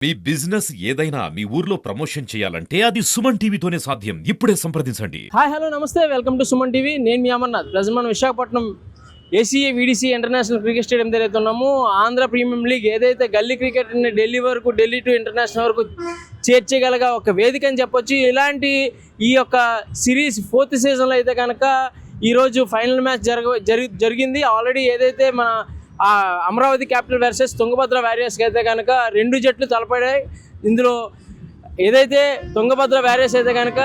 మీ business ఏదైనా మీ ఊర్లో promotion చేయాలంటే అది సుమన్ టీవీతోనే సాధ్యం. ఇప్పుడే సంప్రదించండి. హాయ్ హలో నమస్తే, వెల్కమ్ టు సుమన్ టీవీ. నేను మీ అమర్నాథ్. ప్రజెంట్ మనం Visakhapatnam ACA VDC international cricket stadium దగ్గర ఉన్నాము. ఆంధ్ర ప్రీమియం లీగ్ ఏదైతే గల్లీ క్రికెట్ని ఢిల్లీ టు ఇంటర్నేషనల్ వరకు చేర్చగలగా ఒక వేదిక అని చెప్పొచ్చు. ఇలాంటి ఈ యొక్క సిరీస్ 4th సీజన్లో అయితే కనుక ఈరోజు ఫైనల్ మ్యాచ్ జరిగింది. ఆల్రెడీ ఏదైతే మన అమరావతి క్యాపిటల్ వర్సెస్ తుంగభద్ర వారియర్స్కి అయితే కనుక 2 జట్లు తలపడాయి. ఇందులో ఏదైతే తుంగభద్ర వారియర్స్ అయితే కనుక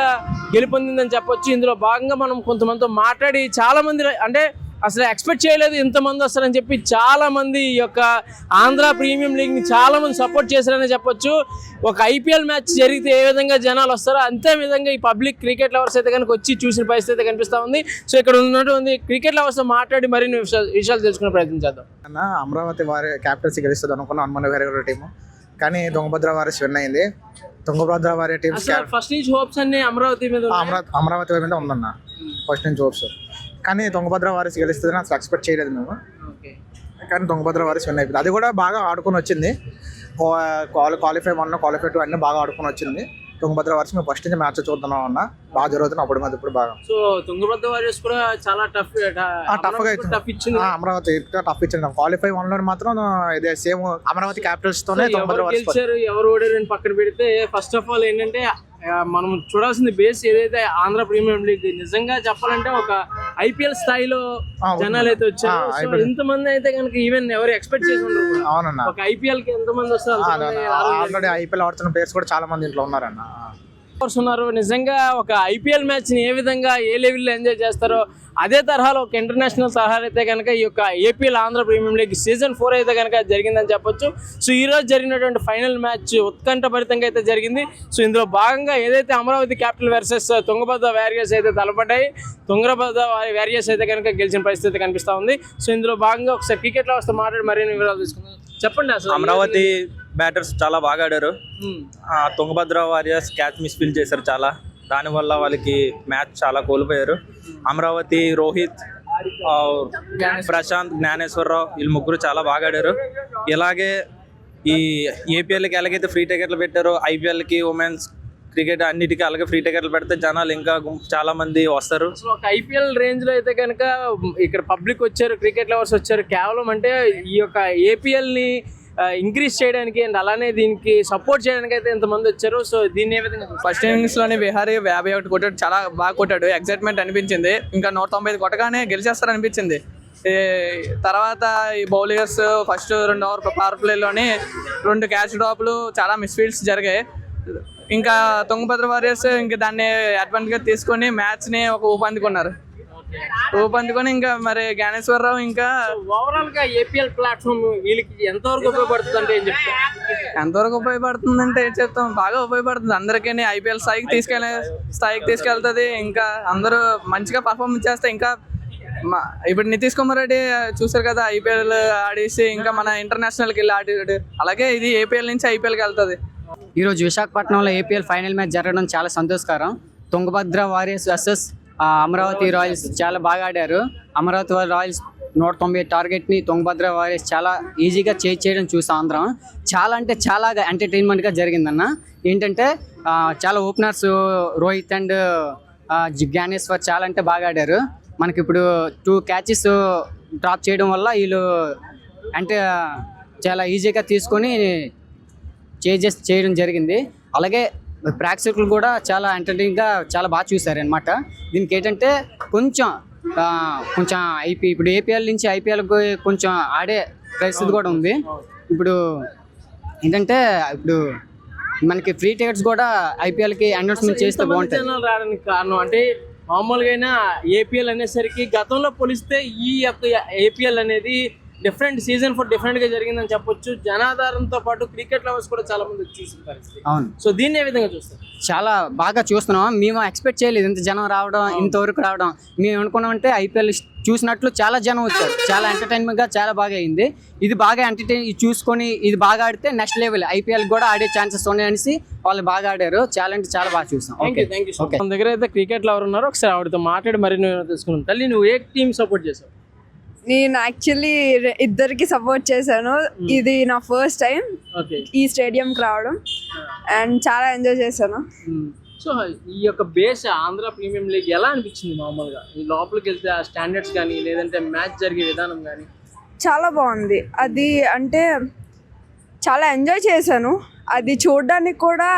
గెలుపొందిందని చెప్పొచ్చు. ఇందులో భాగంగా మనం కొంతమందితో మాట్లాడి చాలామంది అంటే అసలు ఎక్స్పెక్ట్ చేయలేదు ఇంతమంది వస్తారని చెప్పి చాలామంది ఈ యొక్క ఆంధ్ర ప్రీమియం లీగ్ని చాలామంది సపోర్ట్ చేశారని చెప్పొచ్చు. ఒక ఐపీఎల్ మ్యాచ్ జరిగితే ఏ విధంగా జనాలు వస్తారో అంతే విధంగా ఈ పబ్లిక్ క్రికెట్ లవర్స్ అయితే కనుక వచ్చి చూసిన పరిస్థితి అయితే కనిపిస్తూ ఉంది. సో ఇక్కడ ఉన్నటువంటి క్రికెట్ లవర్స్తో మాట్లాడి మరిన్ని విషయాలు తెలుసుకునే ప్రయత్నం చేద్దాం. అమరావతి వారి క్యాపిటల్స్ గెలుస్తుంది అనుకున్నాం హనుమాన్ గారి టీము, కానీ తుంగభద్ర వారియర్స్ విన్ అయింది. తుంగభద్ర వారియర్ టీమ్ ఫస్ట్ నుంచి హోప్స్ అన్ని అమరావతి మీద ఉందన్న, ఫస్ట్ నుంచి హోప్స్. కానీ తుంగభద్ర వారియర్స్ గెలుస్తుంది అసలు ఎక్స్పెక్ట్ చేయలేదు మేము. కానీ తుంగభద్ర వారియర్స్ విన్ అయిపోయింది. అది కూడా బాగా ఆడుకొని వచ్చింది. క్వాలిఫై 1 క్వాలిఫై 2 అన్నీ బాగా ఆడుకొని వచ్చింది. తుంగభద్ర వారియర్స్ మేము ఫస్ట్ నుంచి మ్యాచ్ చూద్దాం అన్న, బాగా జరుగుతుంది అప్పుడు మీద ఇప్పుడు బాగా. సో తుంగభద్ర వారియర్స్ కూడా చాలా టఫ్ ఇచ్చింది. అమరావతి టఫ్ ఇచ్చింది. క్వాలిఫై 1లో మాత్రం ఇదే సేమ్ అమరావతి క్యాపిటల్స్ తోనే తుంగభద్ర వారియర్స్ ఎవరు ఓడారని పక్కన పెడితే ఫస్ట్ ఆఫ్ ఆల్ ఏంటంటే మనం చూడాల్సింది బేస్ ఏదైతే ఆంధ్ర ప్రీమియం లీగ్ నిజంగా చెప్పాలంటే ఒక ఐపీఎల్ స్థాయిలో జనాలు అయితే వచ్చారు. ఇంతమంది అయితే కనుక ఈవెన్ ఎవరు ఎక్స్పెక్ట్ చేసి ఉండరు. అవునన్నా, ఒక ఐపీఎల్ కి ఎంతమంది వస్తారు? ఆల్రెడీ ఐపీఎల్ ఆడుతున్న ప్లేయర్స్ కూడా చాలా మంది ఇంట్లో ఉన్నారన్న ఉన్నారు. నిజంగా ఒక ఐపీఎల్ మ్యాచ్ ని ఏ విధంగా ఏ లెవెల్లో ఎంజాయ్ చేస్తారో అదే తరహాలో ఒక ఇంటర్నేషనల్ తరహాలో అయితే కనుక ఈ యొక్క APL Andhra premium league season 4 అయితే కనుక జరిగిందని చెప్పొచ్చు. సో ఈ రోజు జరిగినటువంటి ఫైనల్ మ్యాచ్ ఉత్కంఠభరితంగా అయితే జరిగింది. సో ఇందులో భాగంగా ఏదైతే Amaravati capital versus Tungabhadra warriors అయితే తలపడ్డాయి, తుంగభద్ర వారియర్స్ అయితే కనుక గెలిచిన పరిస్థితి కనిపిస్తూ ఉంది. సో ఇందులో భాగంగా ఒకసారి క్రికెట్లో వస్తే మాట్లాడి మరిన్ని వివరాలు తీసుకుందాం. చెప్పండి. అసలు అమరావతి బ్యాటర్స్ చాలా బాగా ఆడారు. తుంగభద్ర వారియర్స్ క్యాచ్ మిస్ఫీల్ చేశారు చాలా, దానివల్ల వాళ్ళకి మ్యాచ్ చాలా కోల్పోయారు. అమరావతి రోహిత్, ప్రశాంత్, జ్ఞానేశ్వరరావు వీళ్ళు ముగ్గురు చాలా బాగా ఆడారు. ఇలాగే ఈ ఏపీఎల్కి ఎలాగైతే ఫ్రీ టికెట్లు పెట్టారో ఐపీఎల్కి ఉమెన్స్ క్రికెట్ అన్నిటికీ అలాగే ఫ్రీ టికెట్లు పెడితే జనాలు ఇంకా చాలా మంది వస్తారు. ఒక ఐపీఎల్ రేంజ్ లో అయితే కనుక ఇక్కడ పబ్లిక్ వచ్చారు, క్రికెట్ లవర్స్ వచ్చారు. కేవలం అంటే ఈ యొక్క ఏపీఎల్ ని ఇంక్రీజ్ చేయడానికి అండ్ అలానే దీనికి సపోర్ట్ చేయడానికి అయితే ఎంతమంది వచ్చారు. సో దీన్ని ఏ విధంగా ఫస్ట్ ఇన్నింగ్స్ లోనే విహారీ 51 కొట్టాడు, చాలా బాగా కొట్టాడు. ఎక్సైట్మెంట్ అనిపించింది. ఇంకా 195 కొట్టగానే గెలిచేస్తారు అనిపించింది. తర్వాత ఈ బౌలర్స్ ఫస్ట్ 2 ఓవర్ పవర్ ప్లేలోనే 2 క్యాచ్ డ్రాప్లు, చాలా మిస్ఫీల్డ్స్ జరిగాయి. ఇంకా తుంగభద్ర వారియర్స్ ఇంకా దాన్ని అడ్వాంటేజ్గా తీసుకొని మ్యాచ్ని ఒక ఊపందుకున్నారు. ఇంకా మరి జ్ఞానేశ్వరరావు ఇంకా ఓవరాల్ గా ఏపీఎల్ ప్లాట్ఫామ్ వీళ్ళకి ఎంతవరకు ఉపయోగపడుతుంది అంటే ఏం చెప్తాం? ఎంతవరకు ఉపయోగపడుతుందంటే ఏం చెప్తాం, బాగా ఉపయోగపడుతుంది. అందరికీ ఐపీఎల్ స్థాయికి తీసుకెళ్తుంది. ఇంకా అందరూ మంచిగా పర్ఫార్మెన్స్ చేస్తే ఇంకా ఇప్పుడు నితీష్ కుమార్ రెడ్డి చూసారు కదా, ఐపీఎల్ ఆడేసి ఇంకా మన ఇంటర్నేషనల్కి వెళ్ళి ఆడాడు. అలాగే ఇది ఏపీఎల్ నుంచి ఐపీఎల్కి వెళ్తుంది. ఈరోజు విశాఖపట్నంలో ఏపీఎల్ ఫైనల్ మ్యాచ్ జరగడం చాలా సంతోషకరం. Tungabhadra warriors versus Amaravati Royals చాలా బాగా ఆడారు. అమరావతి రాయల్స్ 190 టార్గెట్ని తుంగభద్ర వారియర్స్ చాలా ఈజీగా చేయడం చూసాం అందరం. చాలా అంటే చాలా ఎంటర్టైన్మెంట్గా జరిగిందన్న. ఏంటంటే చాలా ఓపెనర్స్ రోహిత్ అండ్ జ్ఞానేశ్వర్ చాలా అంటే బాగా ఆడారు. మనకి ఇప్పుడు 2 క్యాచెస్ డ్రాప్ చేయడం వల్ల వీళ్ళు అంటే చాలా ఈజీగా తీసుకొని చేయడం జరిగింది. అలాగే ప్రేక్షకులు కూడా చాలా ఎంటర్టైనింగ్గా చాలా బాగా చూశారు అనమాట. దీనికి ఏంటంటే కొంచెం ఇప్పుడు ఏపీఎల్ నుంచి ఐపీఎల్కి కొంచెం ఆడే పరిస్థితి కూడా ఉంది. ఇప్పుడు ఏంటంటే ఇప్పుడు మనకి ఫ్రీ టికెట్స్ కూడా ఐపీఎల్కి అనౌన్స్మెంట్ చేస్తే బాగుంటుంది. రావడానికి కారణం అంటే మామూలుగా ఏపీఎల్ అనేసరికి గతంలో పోలిస్తే ఈ యొక్క ఏపీఎల్ అనేది డిఫరెంట్ సీజన్ 4 డిఫరెంట్ గా జరిగిందని చెప్పొచ్చు. జనాధారంతో పాటు క్రికెట్ లవర్స్ కూడా చాలా మంది చూసిన పరిస్థితి. అవును. సో దీన్ని ఏ విధంగా చూస్తారు? చాలా బాగా చూస్తున్నాం. మేము ఎక్స్పెక్ట్ చేయలేదు ఇంత జనం రావడం, ఇంతవరకు రావడం. మేము అనుకున్నామంటే ఐపీఎల్ చూసినట్లు చాలా జనం వచ్చారు. చాలా ఎంటర్టైన్మెంట్గా చాలా బాగా అయింది. ఇది బాగా చూసుకొని ఇది బాగా ఆడితే నెక్స్ట్ లెవెల్ ఐపీఎల్ కూడా ఆడే ఛాన్సెస్ ఉన్నాయనేసి వాళ్ళు బాగా ఆడారు. చాలా అంటే చాలా బాగా చూసాం. ఓకే, మన దగ్గర అయితే క్రికెట్ లవర్ ఉన్నారు. ఒకసారి ఆవిడతో మాట్లాడి మరిన్ని తెలుసుకున్నాం. తల్లి, నువ్వు ఏ టీం సపోర్ట్ చేసావు? నేను యాక్చువల్లీ ఇద్దరికి సపోర్ట్ చేశాను. ఇది నా ఫస్ట్ టైం ఓకే. ఈ స్టేడియంకి రావడం అండ్ చాలా ఎంజాయ్ చేశాను. సో ఈ యొక్క బేస్ ఆంధ్ర ప్రీమియం లీగ్ ఎలా అనిపించింది మామూలుగా? ఈ లోపలికి వెళ్తే ఆ స్టాండర్డ్స్ కానీ లేదంటే మ్యాచ్ జరిగే విధానం కానీ? చాలా బాగుంది. అది అంటే చాలా ఎంజాయ్ చేశాను. అది చూడడానికి కూడా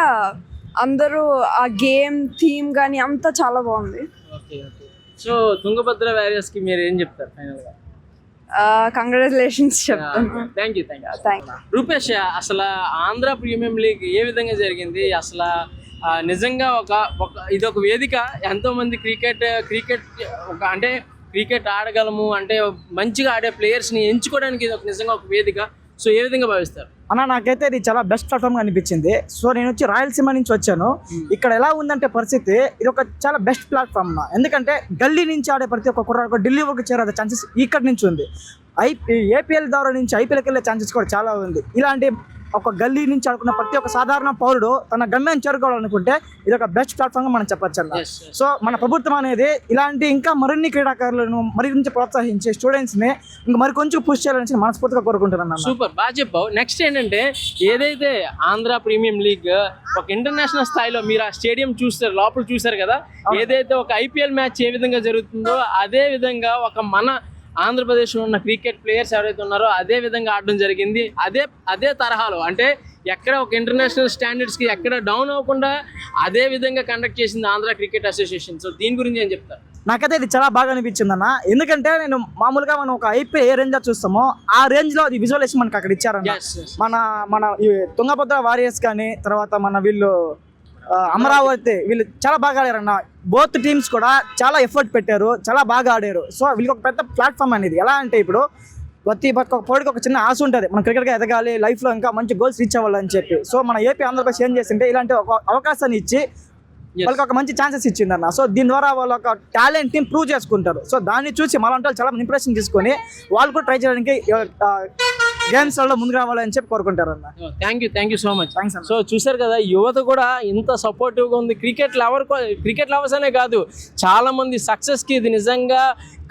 అందరూ ఆ గేమ్ థీమ్ కానీ అంతా చాలా బాగుంది. Okay okay. సో తుంగభద్ర వారియర్స్కి మీరు ఏం చెప్తారు ఫైనల్గా? కంగ్రాచులేషన్స్ చెప్తాను. Thank you. థ్యాంక్ రూపేష్, అసలు ఆంధ్ర ప్రీమియం లీగ్ ఏ విధంగా జరిగింది? అసలు నిజంగా ఇది ఒక వేదిక. ఎంతోమంది క్రికెట్ అంటే క్రికెట్ ఆడగలము అంటే మంచిగా ఆడే ప్లేయర్స్ని ఎంచుకోవడానికి ఇది నిజంగా ఒక వేదిక. సో ఏ విధంగా భావిస్తారు? అన్న, నాకైతే ఇది చాలా బెస్ట్ ప్లాట్ఫామ్ అనిపించింది. సో నేను వచ్చి రాయలసీమ నుంచి వచ్చాను. ఇక్కడ ఎలా ఉందంటే పరిస్థితి, ఇది ఒక చాలా బెస్ట్ ప్లాట్ఫామ్ అన్న. ఎందుకంటే గల్లీ నుంచి ఆడే ప్రతి ఒక్క కుర్రాడు ఢిల్లీ వరకు చేరే ఛాన్సెస్ ఇక్కడ నుంచి ఉంది. ఏపీఎల్ ద్వారా నుంచి ఐపీఎల్కి వెళ్ళే ఛాన్సెస్ కూడా చాలా ఉంది. ఇలాంటి ఒక గల్లీ నుంచి ఆడుకున్న ప్రతి ఒక్క సాధారణ పౌరుడు తన గమ్యాన్ని చేరుకోవాలనుకుంటే ఇది ఒక బెస్ట్ ప్లాట్ఫామ్గా మనం చెప్పొచ్చు అన్న. సో మన ప్రభుత్వం అనేది ఇలాంటి ఇంకా మరిన్ని క్రీడాకారులను మరింత ప్రోత్సహించి స్టూడెంట్స్ని ఇంకా మరి కొంచెం పుష్ చేయాలని మనస్ఫూర్తిగా కోరుకుంటున్నాను. సూపర్, బాగా చెప్పావు. నెక్స్ట్ ఏంటంటే ఏదైతే ఆంధ్ర ప్రీమియం లీగ్ ఒక ఇంటర్నేషనల్ స్థాయిలో మీరు ఆ స్టేడియం చూస్తారు, లోపల చూసారు కదా, ఏదైతే ఒక ఐపీఎల్ మ్యాచ్ ఏ విధంగా జరుగుతుందో అదే విధంగా ఒక మన ఆంధ్రప్రదేశ్లో ఉన్న క్రికెట్ ప్లేయర్స్ ఎవరైతే ఉన్నారో అదే విధంగా ఆడడం జరిగింది. అదే తరహాలో అంటే ఎక్కడ ఒక ఇంటర్నేషనల్ స్టాండర్డ్స్కి ఎక్కడ డౌన్ అవ్వకుండా అదే విధంగా కండక్ట్ చేసింది ఆంధ్ర క్రికెట్ అసోసియేషన్. సో దీని గురించి ఏం చెప్తారు? నాకైతే ఇది చాలా బాగా అనిపించింది అన్న. ఎందుకంటే నేను మామూలుగా మనం ఒక ఐపీఎల్ ఏ రేంజ్ చూస్తామో ఆ రేంజ్లో అది విజువలైజేషన్ మనకి అక్కడ ఇచ్చారన్న. మన ఈ తుంగభద్ర వారియర్స్ కానీ తర్వాత మన వీళ్ళు అమరావతి వీళ్ళు చాలా బాగా ఆడారన్న. బోత్ టీమ్స్ కూడా చాలా ఎఫర్ట్ పెట్టారు, చాలా బాగా ఆడారు. సో వీళ్ళకి ఒక పెద్ద ప్లాట్ఫామ్ అనేది. ఎలా అంటే ఇప్పుడు ప్రతి ఒక్క పౌరుడికి ఒక చిన్న ఆశ ఉంటుంది, మనం క్రికెట్గా ఎదగాలి, లైఫ్లో ఇంకా మంచి గోల్స్ రీచ్ అవ్వాలని చెప్పి. సో మన ఏపీ ఆంధ్రప్రదేశ్ ఏం చేస్తుంటే ఇలాంటి ఒక అవకాశాన్ని ఇచ్చి వాళ్ళకి ఒక మంచి ఛాన్సెస్ ఇచ్చిందన్న. సో దీని ద్వారా వాళ్ళ ఒక టాలెంట్ని ప్రూవ్ చేసుకుంటారు. సో దాన్ని చూసి మళ్ళీ చాలా మంది ఇంప్రెషన్ తీసుకొని వాళ్ళు కూడా ట్రై చేయడానికి గేమ్స్లలో ముందుకు రావాలని చెప్పి కోరుకుంటారన్న. Thank you so much. Thanks అన్న. సో చూసారు కదా, యువత కూడా ఇంత సపోర్టివ్గా ఉంది. క్రికెట్ లవర్స్ అనే కాదు, చాలామంది సక్సెస్కి ఇది నిజంగా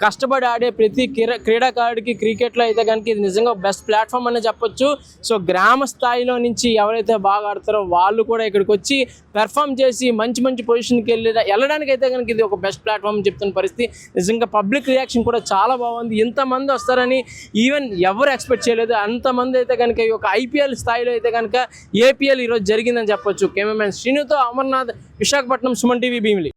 కష్టపడి ఆడే ప్రతి క్రీడాకారుడికి క్రికెట్లో అయితే కనుక ఇది నిజంగా బెస్ట్ ప్లాట్ఫామ్ అనే చెప్పొచ్చు. సో గ్రామ స్థాయిలో నుంచి ఎవరైతే బాగా ఆడతారో వాళ్ళు కూడా ఇక్కడికి వచ్చి పెర్ఫామ్ చేసి మంచి పొజిషన్కి వెళ్ళడానికి అయితే కనుక ఇది ఒక బెస్ట్ ప్లాట్ఫామ్ అని చెప్తున్న పరిస్థితి. నిజంగా పబ్లిక్ రియాక్షన్ కూడా చాలా బాగుంది. ఇంతమంది వస్తారని ఈవెన్ ఎవరు ఎక్స్పెక్ట్ చేయలేదు. అంతమంది అయితే కనుక ఈ యొక్క ఐపీఎల్ స్థాయిలో అయితే కనుక ఏపీఎల్ ఈరోజు జరిగిందని చెప్పొచ్చు. కెమెరామెన్ శ్రీనుతో అమర్నాథ్, విశాఖపట్నం, సుమన్ టీవీ, భీమిలి.